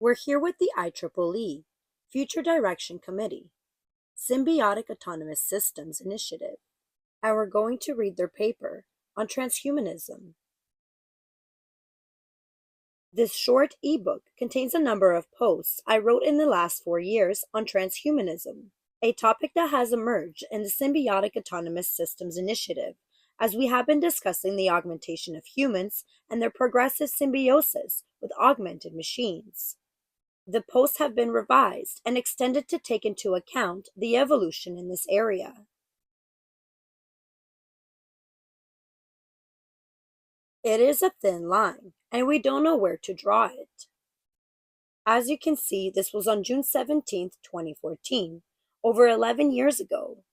We're here with the IEEE, Future Direction Committee, Symbiotic Autonomous Systems Initiative, and we're going to read their paper on transhumanism. This short ebook contains a number of posts I wrote in the last 4 years on transhumanism, a topic that has emerged in the Symbiotic Autonomous Systems Initiative, as we have been discussing the augmentation of humans and their progressive symbiosis with augmented machines. The posts have been revised and extended to take into account the evolution in this area. It is a thin line, and we don't know where to draw it. As you can see, this was on June 17, 2014, over 11 years ago.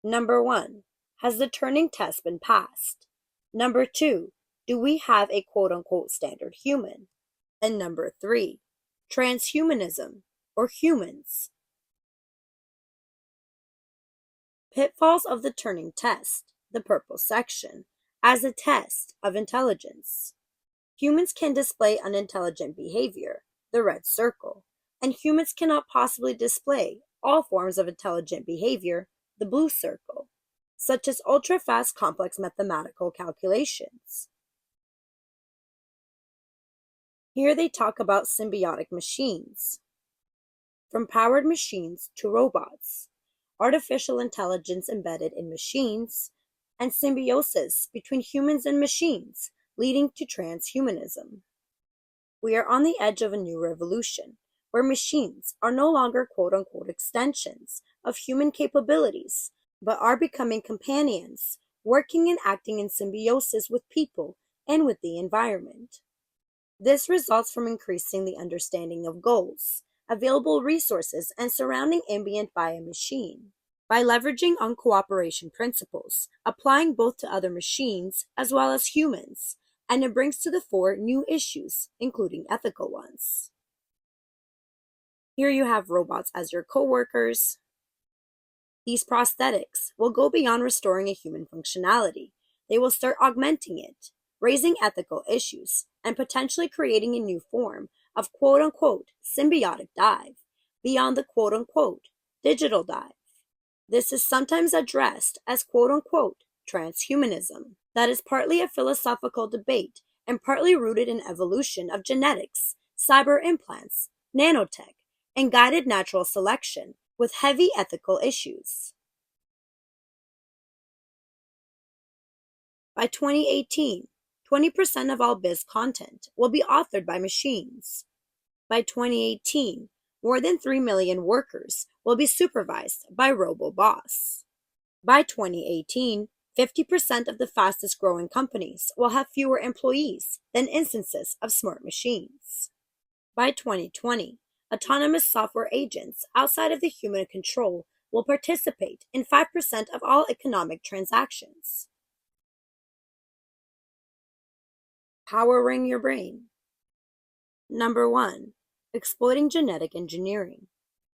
Number 1, has the Turing test been passed? Number 2, do we have a quote-unquote standard human? And number 3, transhumanism, or humans. Pitfalls of the Turing test, the purple section, as a test of intelligence. Humans can display unintelligent behavior, the red circle, and humans cannot possibly display all forms of intelligent behavior, the blue circle, such as ultra-fast complex mathematical calculations. Here they talk about symbiotic machines. From powered machines to robots, artificial intelligence embedded in machines, and symbiosis between humans and machines, leading to transhumanism. We are on the edge of a new revolution, where machines are no longer quote-unquote extensions of human capabilities, but are becoming companions, working and acting in symbiosis with people and with the environment. This results from increasing the understanding of goals, available resources, and surrounding ambient by a machine, by leveraging on cooperation principles, applying both to other machines as well as humans, and it brings to the fore new issues, including ethical ones. Here you have robots as your co-workers. These prosthetics will go beyond restoring a human functionality. They will start augmenting it, raising ethical issues, and potentially creating a new form of quote-unquote symbiotic dive, beyond the quote-unquote digital dive. This is sometimes addressed as quote-unquote transhumanism, that is partly a philosophical debate and partly rooted in evolution of genetics, cyber implants, nanotech, and guided natural selection, with heavy ethical issues. By 2018, 20% of all biz content will be authored by machines. By 2018, more than 3 million workers will be supervised by robo-boss. By 2018, 50% of the fastest growing companies will have fewer employees than instances of smart machines. By 2020, autonomous software agents outside of the human control will participate in 5% of all economic transactions. Powering your brain. Number 1, exploiting genetic engineering.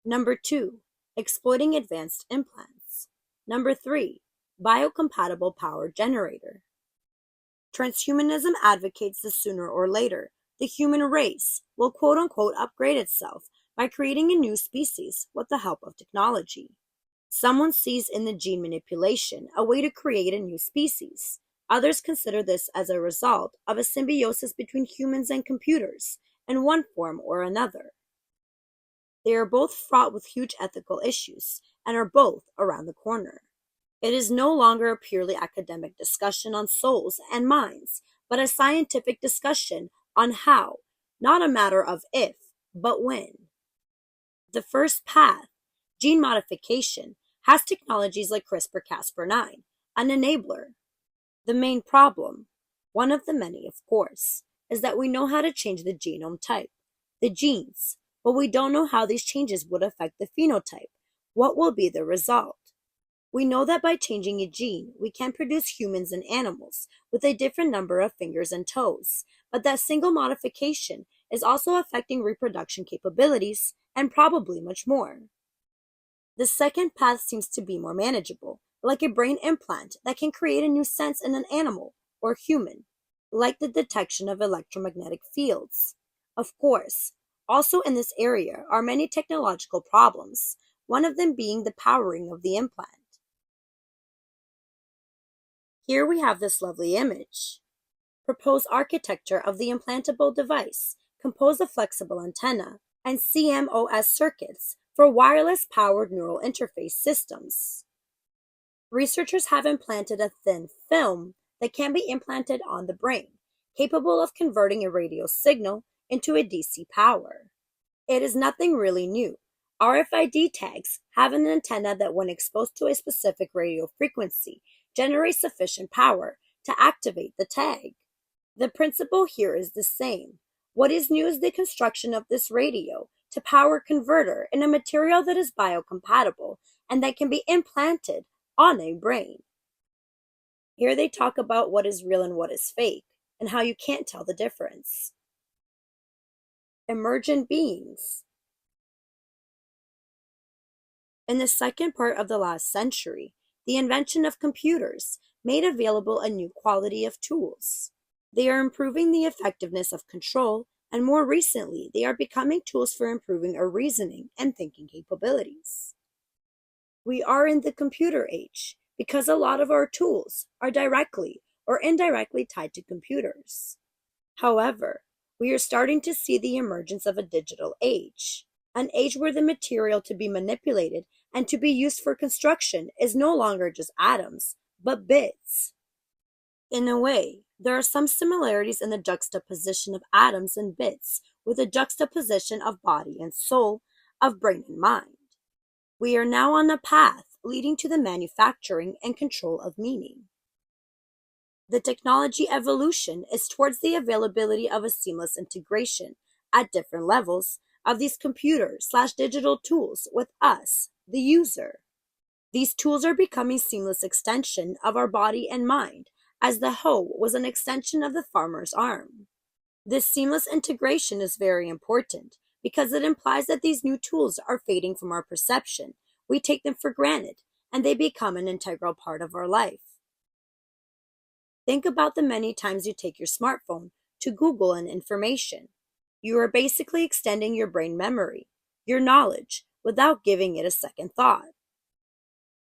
Number 2, exploiting advanced implants. Number 3, biocompatible power generator. Transhumanism advocates that sooner or later, the human race will quote-unquote upgrade itself by creating a new species with the help of technology. Someone sees in the gene manipulation a way to create a new species. Others consider this as a result of a symbiosis between humans and computers in one form or another. They are both fraught with huge ethical issues and are both around the corner. It is no longer a purely academic discussion on souls and minds, but a scientific discussion on how, not a matter of if, but when. The first path, gene modification, has technologies like CRISPR-Cas9, an enabler. The main problem, one of the many of course, is that we know how to change the genome type, the genes, but we don't know how these changes would affect the phenotype. What will be the result? We know that by changing a gene, we can produce humans and animals with a different number of fingers and toes, but that single modification is also affecting reproduction capabilities and probably much more. The second path seems to be more manageable, like a brain implant that can create a new sense in an animal or human, like the detection of electromagnetic fields. Of course, Also in this area are many technological problems, one of them being the powering of the implant. Here we have this lovely image. Proposed architecture of the implantable device, composed of flexible antenna and CMOS circuits for wireless powered neural interface systems. Researchers have implanted a thin film that can be implanted on the brain, capable of converting a radio signal into a DC power. It is nothing really new. RFID tags have an antenna that, when exposed to a specific radio frequency, generates sufficient power to activate the tag. The principle here is the same. What is new is the construction of this radio to power converter in a material that is biocompatible and that can be implanted on a brain. Here they talk about what is real and what is fake, and how you can't tell the difference. Emergent beings. In the second part of the last century, the invention of computers made available a new quality of tools. They are improving the effectiveness of control, and more recently, they are becoming tools for improving our reasoning and thinking capabilities. We are in the computer age because a lot of our tools are directly or indirectly tied to computers. However, we are starting to see the emergence of a digital age, an age where the material to be manipulated and to be used for construction is no longer just atoms, but bits. In a way, there are some similarities in the juxtaposition of atoms and bits with the juxtaposition of body and soul, of brain and mind. We are now on a path leading to the manufacturing and control of meaning. The technology evolution is towards the availability of a seamless integration at different levels of these computer/digital tools with us, the user. These tools are becoming seamless extension of our body and mind, as the hoe was an extension of the farmer's arm. This seamless integration is very important because it implies that these new tools are fading from our perception. We take them for granted, and they become an integral part of our life. Think about the many times you take your smartphone to Google an information. You are basically extending your brain memory, your knowledge, without giving it a second thought.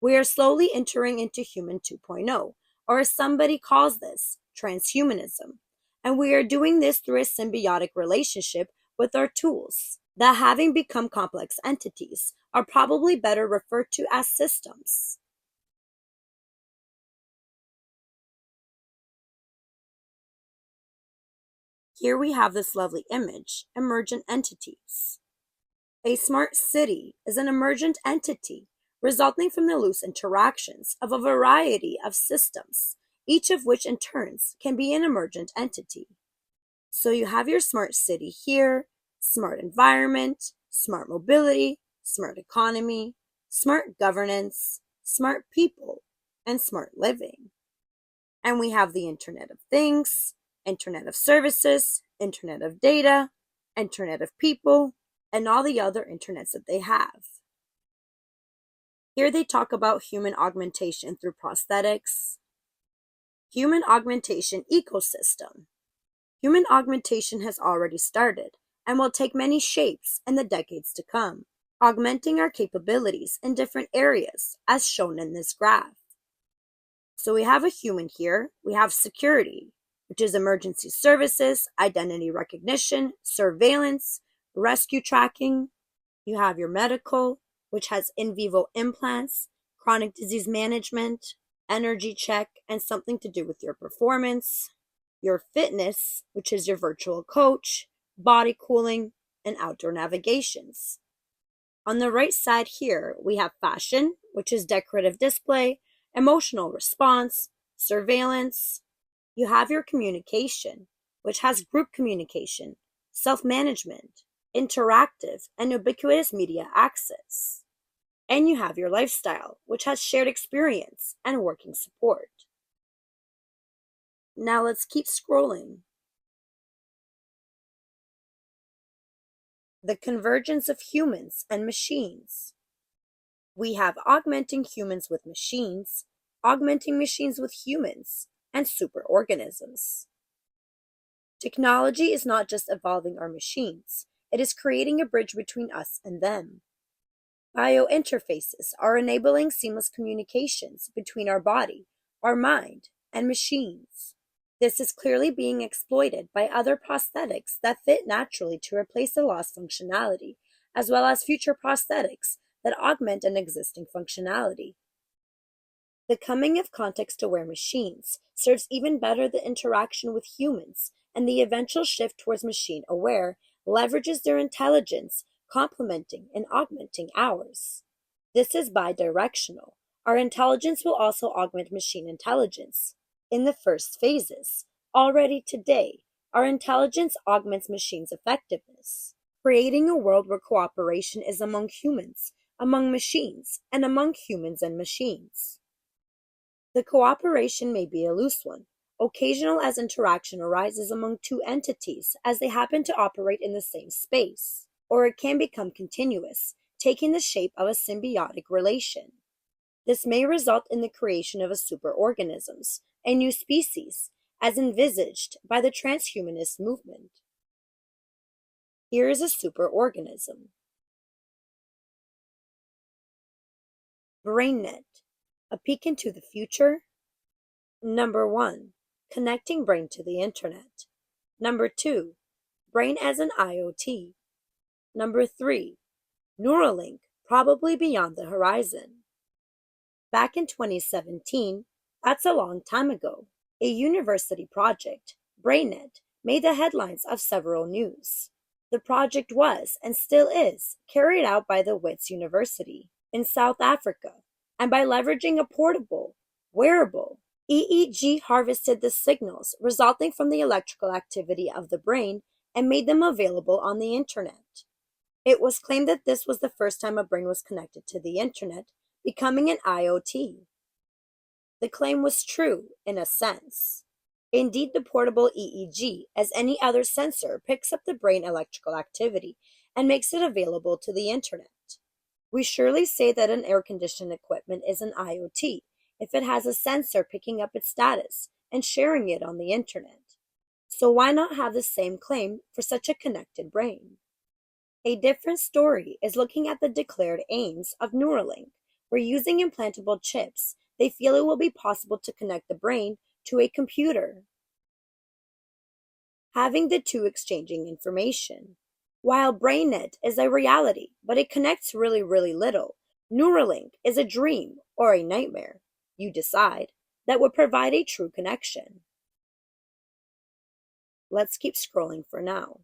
We are slowly entering into Human 2.0, or as somebody calls this, transhumanism, and we are doing this through a symbiotic relationship with our tools that, having become complex entities, are probably better referred to as systems. Here we have this lovely image, emergent entities. A smart city is an emergent entity resulting from the loose interactions of a variety of systems, each of which in turns can be an emergent entity. So you have your smart city here, smart environment, smart mobility, smart economy, smart governance, smart people, and smart living. And we have the Internet of Things, Internet of Services, Internet of Data, Internet of People, and all the other internets that they have. Here they talk about human augmentation through prosthetics. Human augmentation ecosystem. Human augmentation has already started and will take many shapes in the decades to come, augmenting our capabilities in different areas as shown in this graph. So we have a human here, we have security, which is emergency services, identity recognition, surveillance, rescue tracking. You have your medical, which has in vivo implants, chronic disease management, energy check, and something to do with your performance. Your fitness, which is your virtual coach, body cooling, and outdoor navigations. On the right side here, we have fashion, which is decorative display, emotional response, surveillance. You have your communication, which has group communication, self-management, interactive, and ubiquitous media access. And you have your lifestyle, which has shared experience and working support. Now let's keep scrolling. The convergence of humans and machines. We have augmenting humans with machines, augmenting machines with humans, and superorganisms. Technology is not just evolving our machines, it is creating a bridge between us and them. Biointerfaces are enabling seamless communications between our body, our mind, and machines. This is clearly being exploited by other prosthetics that fit naturally to replace the lost functionality, as well as future prosthetics that augment an existing functionality. The coming of context-aware machines serves even better the interaction with humans, and the eventual shift towards machine-aware leverages their intelligence, complementing and augmenting ours. This is bidirectional. Our intelligence will also augment machine intelligence. In the first phases, already today, our intelligence augments machines' effectiveness, creating a world where cooperation is among humans, among machines, and among humans and machines. The cooperation may be a loose one, occasional as interaction arises among two entities as they happen to operate in the same space, or it can become continuous, taking the shape of a symbiotic relation. This may result in the creation of a superorganisms, a new species, as envisaged by the transhumanist movement. Here is a superorganism. BrainNet. A peek into the future? Number 1. Connecting brain to the internet. Number 2. Brain as an IoT. Number 3. Neuralink, probably beyond the horizon. Back in 2017, that's a long time ago, a university project, BrainNet, made the headlines of several news. The project was, and still is, carried out by the Wits University in South Africa, and by leveraging a portable, wearable, EEG harvested the signals resulting from the electrical activity of the brain and made them available on the internet. It was claimed that this was the first time a brain was connected to the internet, becoming an IoT. The claim was true, in a sense. Indeed, the portable EEG, as any other sensor, picks up the brain electrical activity and makes it available to the internet. We surely say that an air-conditioned equipment is an IoT if it has a sensor picking up its status and sharing it on the internet. So why not have the same claim for such a connected brain? A different story is looking at the declared aims of Neuralink, where using implantable chips, they feel it will be possible to connect the brain to a computer, having the two exchanging information. While BrainNet is a reality, but it connects really, really little, Neuralink is a dream or a nightmare, you decide, that would provide a true connection. Let's keep scrolling for now.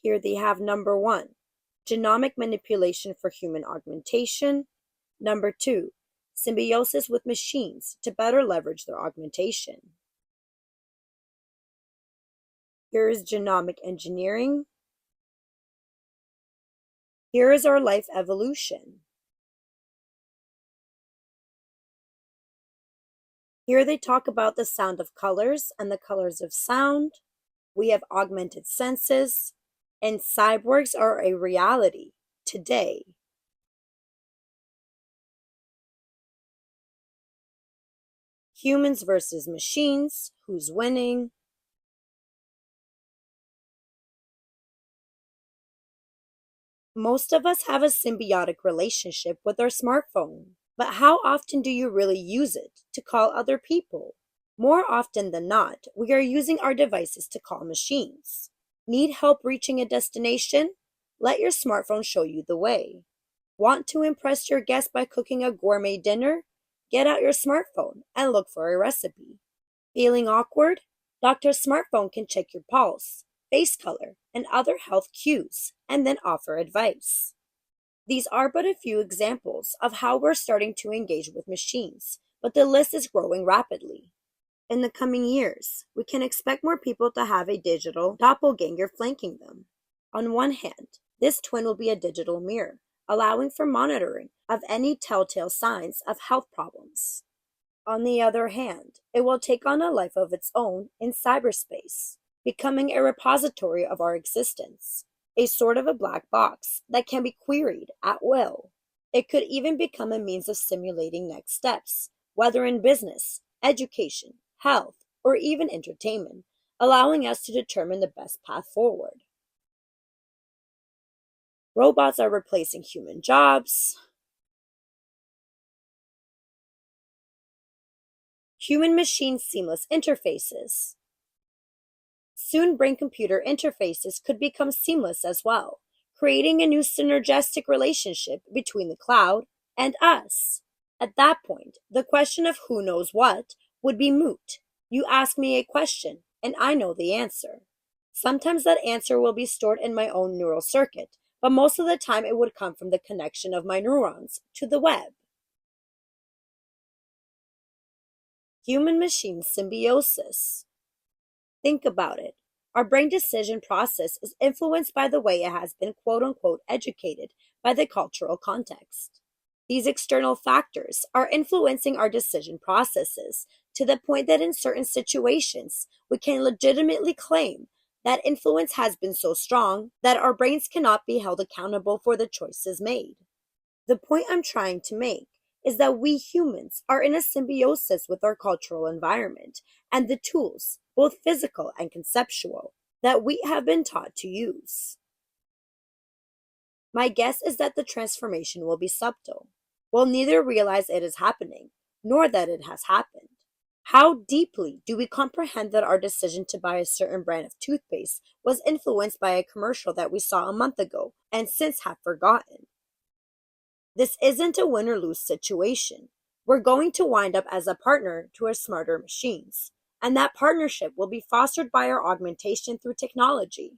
Here they have number 1, genomic manipulation for human augmentation. Number 2, symbiosis with machines to better leverage their augmentation. Here is genomic engineering. Here is our life evolution. Here they talk about the sound of colors and the colors of sound. We have augmented senses, and cyborgs are a reality today. Humans versus machines, who's winning? Most of us have a symbiotic relationship with our smartphone, but how often do you really use it to call other people? More often than not, we are using our devices to call machines. Need help reaching a destination? Let your smartphone show you the way. Want to impress your guests by cooking a gourmet dinner? Get out your smartphone and look for a recipe. Feeling awkward? Doctor's smartphone can check your pulse, face color, and other health cues, and then offer advice. These are but a few examples of how we're starting to engage with machines, but the list is growing rapidly. In the coming years, we can expect more people to have a digital doppelganger flanking them. On one hand, this twin will be a digital mirror, allowing for monitoring of any telltale signs of health problems. On the other hand, it will take on a life of its own in cyberspace, becoming a repository of our existence, a sort of a black box that can be queried at will. It could even become a means of simulating next steps, whether in business, education, health, or even entertainment, allowing us to determine the best path forward. Robots are replacing human jobs. Human-machine seamless interfaces. Soon, brain-computer interfaces could become seamless as well, creating a new synergistic relationship between the cloud and us. At that point, the question of who knows what would be moot. You ask me a question, and I know the answer. Sometimes that answer will be stored in my own neural circuit, but most of the time it would come from the connection of my neurons to the web. Human-machine symbiosis. Think about it. Our brain decision process is influenced by the way it has been quote unquote educated by the cultural context. These external factors are influencing our decision processes to the point that in certain situations, we can legitimately claim that influence has been so strong that our brains cannot be held accountable for the choices made. The point I'm trying to make is that we humans are in a symbiosis with our cultural environment and the tools, both physical and conceptual, that we have been taught to use. My guess is that the transformation will be subtle. We'll neither realize it is happening, nor that it has happened. How deeply do we comprehend that our decision to buy a certain brand of toothpaste was influenced by a commercial that we saw a month ago and since have forgotten? This isn't a win or lose situation. We're going to wind up as a partner to our smarter machines, and that partnership will be fostered by our augmentation through technology.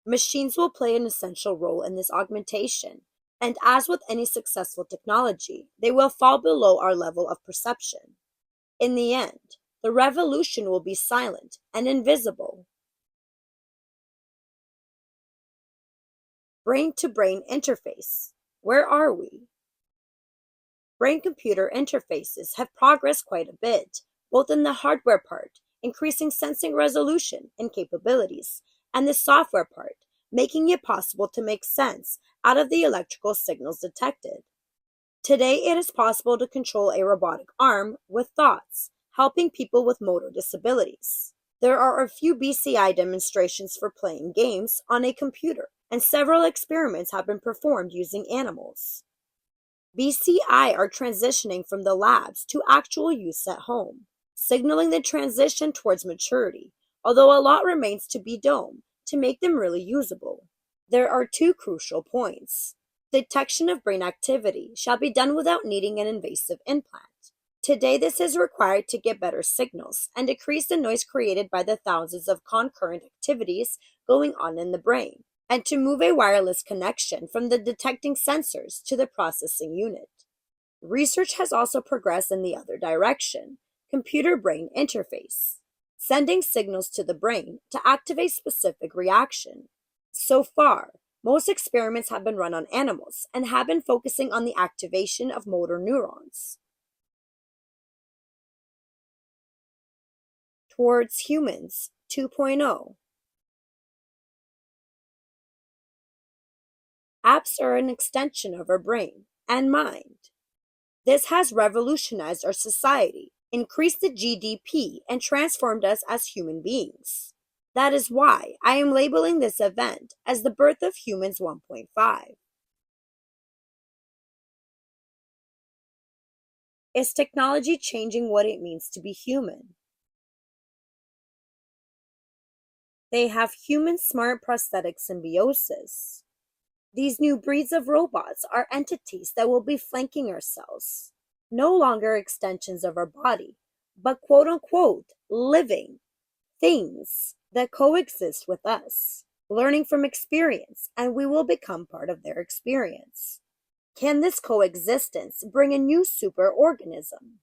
Machines will play an essential role in this augmentation, and as with any successful technology, they will fall below our level of perception. In the end, the revolution will be silent and invisible. Brain-to-brain interface. Where are we? Brain-computer interfaces have progressed quite a bit, both in the hardware part, increasing sensing resolution and capabilities, and the software part, making it possible to make sense out of the electrical signals detected. Today, it is possible to control a robotic arm with thoughts, helping people with motor disabilities. There are a few BCI demonstrations for playing games on a computer, and several experiments have been performed using animals. BCI are transitioning from the labs to actual use at home, signaling the transition towards maturity, although a lot remains to be done to make them really usable. There are two crucial points. Detection of brain activity shall be done without needing an invasive implant. Today, this is required to get better signals and decrease the noise created by the thousands of concurrent activities going on in the brain, and to move a wireless connection from the detecting sensors to the processing unit. Research has also progressed in the other direction, computer-brain interface, sending signals to the brain to activate specific reaction. So far, most experiments have been run on animals and have been focusing on the activation of motor neurons. Towards humans 2.0. Apps are an extension of our brain and mind. This has revolutionized our society, increased the GDP, and transformed us as human beings. That is why I am labeling this event as the birth of humans 1.5. Is technology changing what it means to be human? They have human smart prosthetic symbiosis. These new breeds of robots are entities that will be flanking ourselves, no longer extensions of our body, but quote unquote living things that coexist with us, learning from experience, and we will become part of their experience. Can this coexistence bring a new superorganism?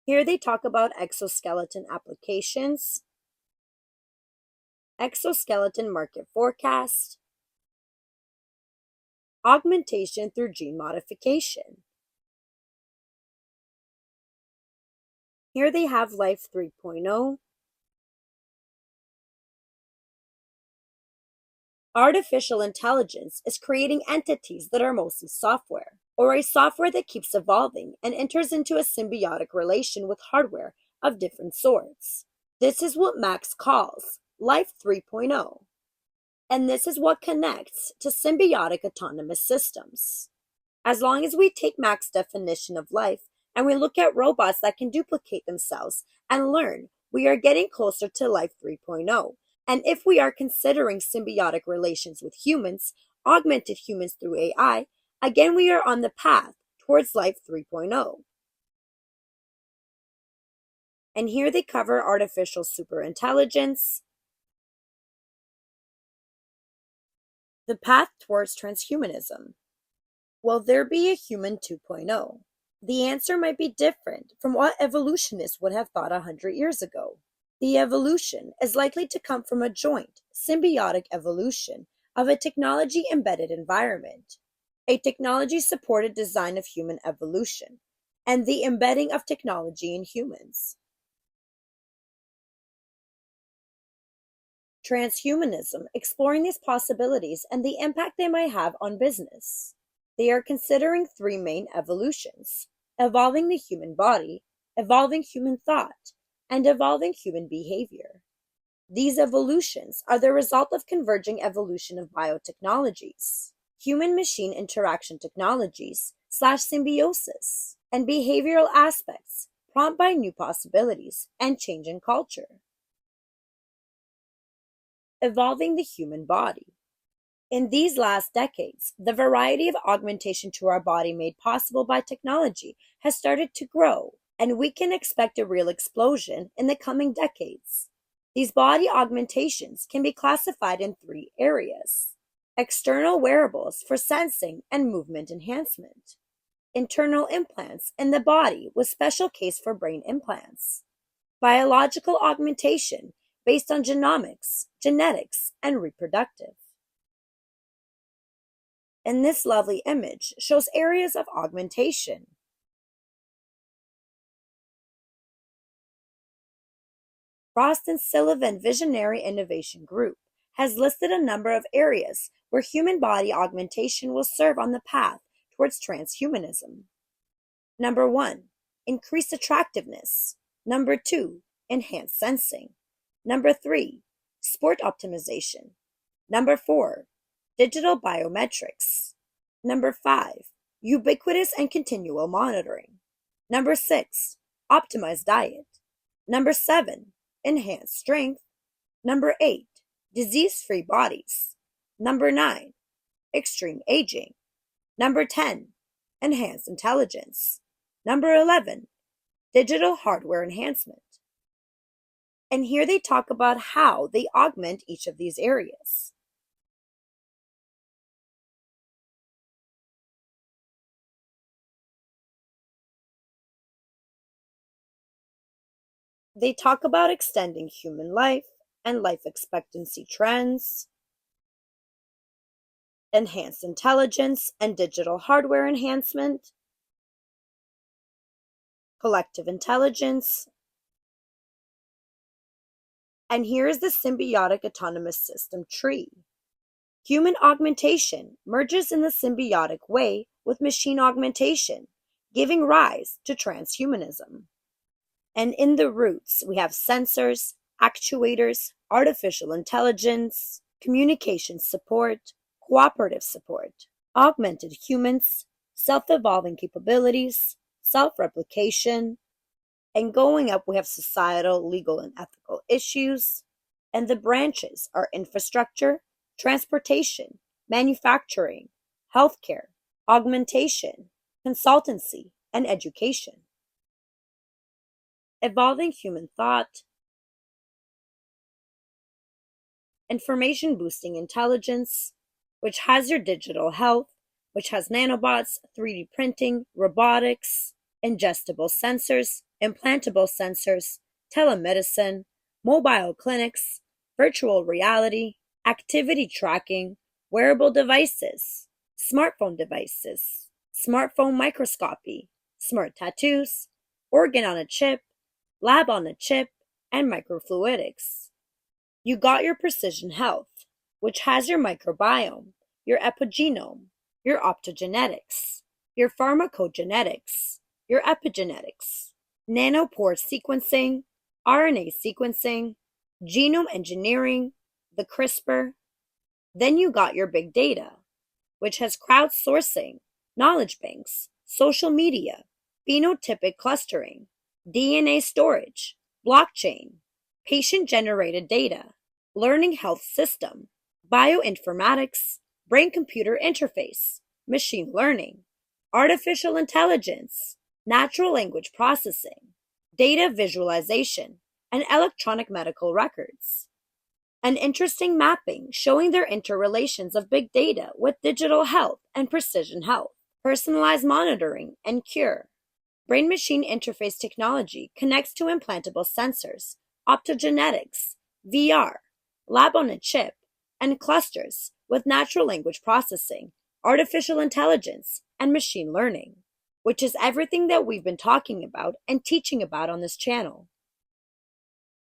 Here they talk about exoskeleton applications, exoskeleton market forecast, augmentation through gene modification. Here they have Life 3.0, artificial intelligence is creating entities that are mostly software, or a software that keeps evolving and enters into a symbiotic relation with hardware of different sorts. This is what Max calls Life 3.0, and this is what connects to symbiotic autonomous systems. As long as we take Max's definition of life and we look at robots that can duplicate themselves and learn, we are getting closer to Life 3.0. And if we are considering symbiotic relations with humans, augmented humans through AI, again we are on the path towards Life 3.0. And here they cover artificial superintelligence, the path towards transhumanism. Will there be a human 2.0? The answer might be different from what evolutionists would have thought 100 years ago. The evolution is likely to come from a joint, symbiotic evolution of a technology-embedded environment, a technology-supported design of human evolution, and the embedding of technology in humans. Transhumanism, exploring these possibilities and the impact they might have on business. They are considering three main evolutions: evolving the human body, evolving human thought, and evolving human behavior. These evolutions are the result of converging evolution of biotechnologies, human-machine interaction technologies / symbiosis, and behavioral aspects prompted by new possibilities and change in culture. Evolving the human body. In these last decades, the variety of augmentation to our body made possible by technology has started to grow, and we can expect a real explosion in the coming decades. These body augmentations can be classified in three areas: external wearables for sensing and movement enhancement, internal implants in the body with special case for brain implants, biological augmentation based on genomics, genetics, and reproductive. And this lovely image shows areas of augmentation. Frost and Sullivan Visionary Innovation Group has listed a number of areas where human body augmentation will serve on the path towards transhumanism. Number 1, increased attractiveness. Number 2, enhanced sensing. Number 3, sport optimization. Number 4, digital biometrics. Number 5, ubiquitous and continual monitoring. Number 6, optimized diet. Number 7, enhanced strength. Number 8, disease-free bodies. Number 9, extreme aging. Number 10, enhanced intelligence. Number 11, digital hardware enhancement. And here they talk about how they augment each of these areas. They talk about extending human life and life expectancy trends, enhanced intelligence and digital hardware enhancement, collective intelligence, and here is the symbiotic autonomous system tree. Human augmentation merges in the symbiotic way with machine augmentation, giving rise to transhumanism. And in the roots, we have sensors, actuators, artificial intelligence, communication support, cooperative support, augmented humans, self-evolving capabilities, self-replication, and going up we have societal, legal, and ethical issues, and the branches are infrastructure, transportation, manufacturing, healthcare, augmentation, consultancy, and education. Evolving human thought, information boosting intelligence, which has your digital health, which has nanobots, 3D printing, robotics, ingestible sensors, implantable sensors, telemedicine, mobile clinics, virtual reality, activity tracking, wearable devices, smartphone microscopy, smart tattoos, organ on a chip, lab on a chip, and microfluidics. You got your precision health, which has your microbiome, your epigenome, your optogenetics, your pharmacogenetics, your epigenetics, nanopore sequencing, RNA sequencing, genome engineering, the CRISPR. Then you got your big data, which has crowdsourcing, knowledge banks, social media, phenotypic clustering, DNA storage, blockchain, patient-generated data, learning health system, bioinformatics, brain-computer interface, machine learning, artificial intelligence, natural language processing, data visualization, and electronic medical records. An interesting mapping showing their interrelations of big data with digital health and precision health, personalized monitoring and cure. Brain-machine interface technology connects to implantable sensors, optogenetics, VR, lab on a chip, and clusters with natural language processing, artificial intelligence, and machine learning, which is everything that we've been talking about and teaching about on this channel.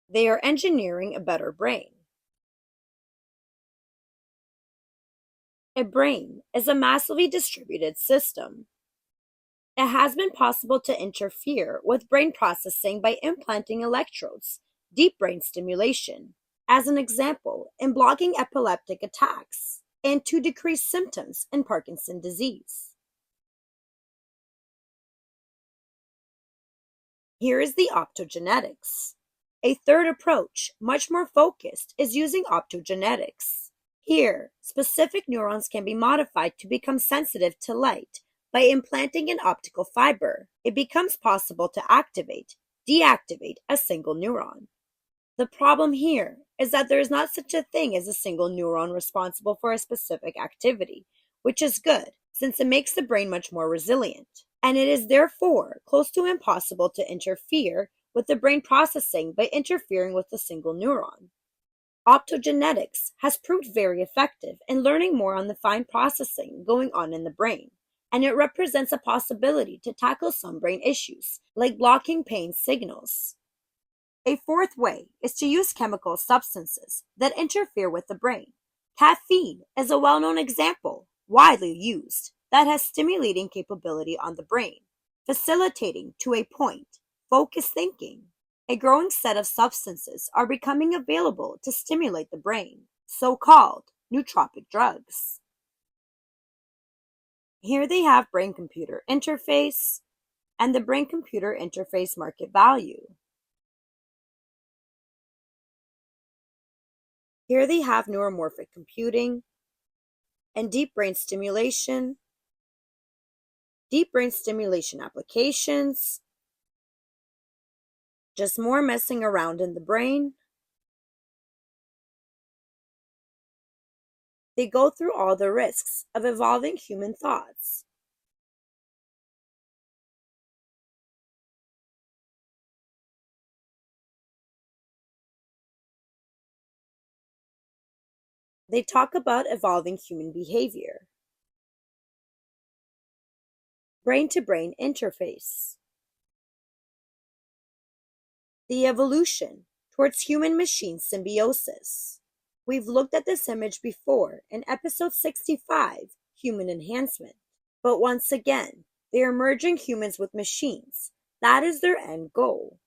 They are engineering a better brain. A brain is a massively distributed system. It has been possible to interfere with brain processing by implanting electrodes, deep brain stimulation, as an example, in blocking epileptic attacks, and to decrease symptoms in Parkinson's disease. Here is the optogenetics. A third approach, much more focused, is using optogenetics. Here, specific neurons can be modified to become sensitive to light. By implanting an optical fiber, it becomes possible to activate, deactivate a single neuron. The problem here is that there is not such a thing as a single neuron responsible for a specific activity, which is good since it makes the brain much more resilient, and it is therefore close to impossible to interfere with the brain processing by interfering with a single neuron. Optogenetics has proved very effective in learning more on the fine processing going on in the brain, and it represents a possibility to tackle some brain issues, like blocking pain signals. A fourth way is to use chemical substances that interfere with the brain. Caffeine is a well-known example, widely used, that has stimulating capability on the brain, facilitating, to a point, focused thinking. A growing set of substances are becoming available to stimulate the brain, so-called nootropic drugs. Here they have brain-computer interface and the brain-computer interface market value. Here they have neuromorphic computing and deep brain stimulation applications, just more messing around in the brain. They go through all the risks of evolving human thoughts. They talk about evolving human behavior. Brain-to-brain interface. The evolution towards human-machine symbiosis. We've looked at this image before in episode 65, Human Enhancement. But once again, they are merging humans with machines. That is their end goal.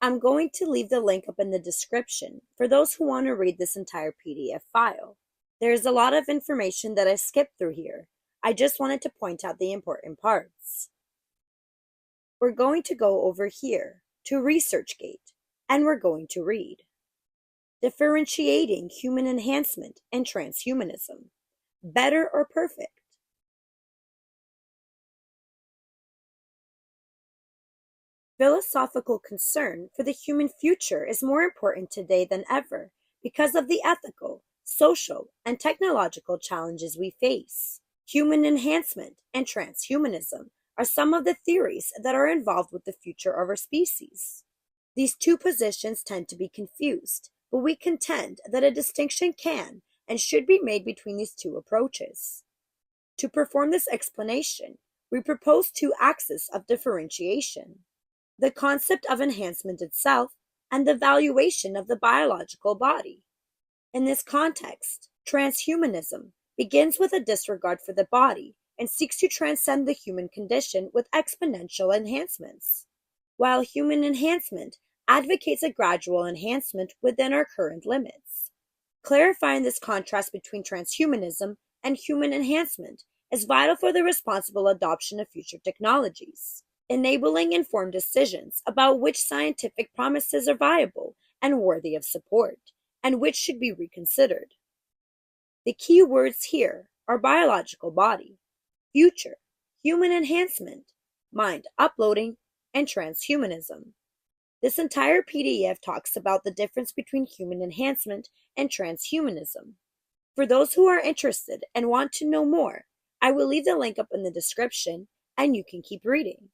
I'm going to leave the link up in the description for those who want to read this entire PDF file. There's a lot of information that I skipped through here. I just wanted to point out the important parts. We're going to go over here to ResearchGate, and we're going to read Differentiating Human Enhancement and Transhumanism. Better or perfect? Philosophical concern for the human future is more important today than ever because of the ethical, social, and technological challenges we face. Human enhancement and transhumanism are some of the theories that are involved with the future of our species. These two positions tend to be confused, but we contend that a distinction can and should be made between these two approaches. To perform this explanation, we propose two axes of differentiation: the concept of enhancement itself and the valuation of the biological body. In this context, transhumanism begins with a disregard for the body and seeks to transcend the human condition with exponential enhancements, while human enhancement advocates a gradual enhancement within our current limits. Clarifying this contrast between transhumanism and human enhancement is vital for the responsible adoption of future technologies, enabling informed decisions about which scientific promises are viable and worthy of support, and which should be reconsidered. The key words here are biological body, future, human enhancement, mind uploading, and transhumanism. This entire PDF talks about the difference between human enhancement and transhumanism. For those who are interested and want to know more, I will leave the link up in the description and you can keep reading.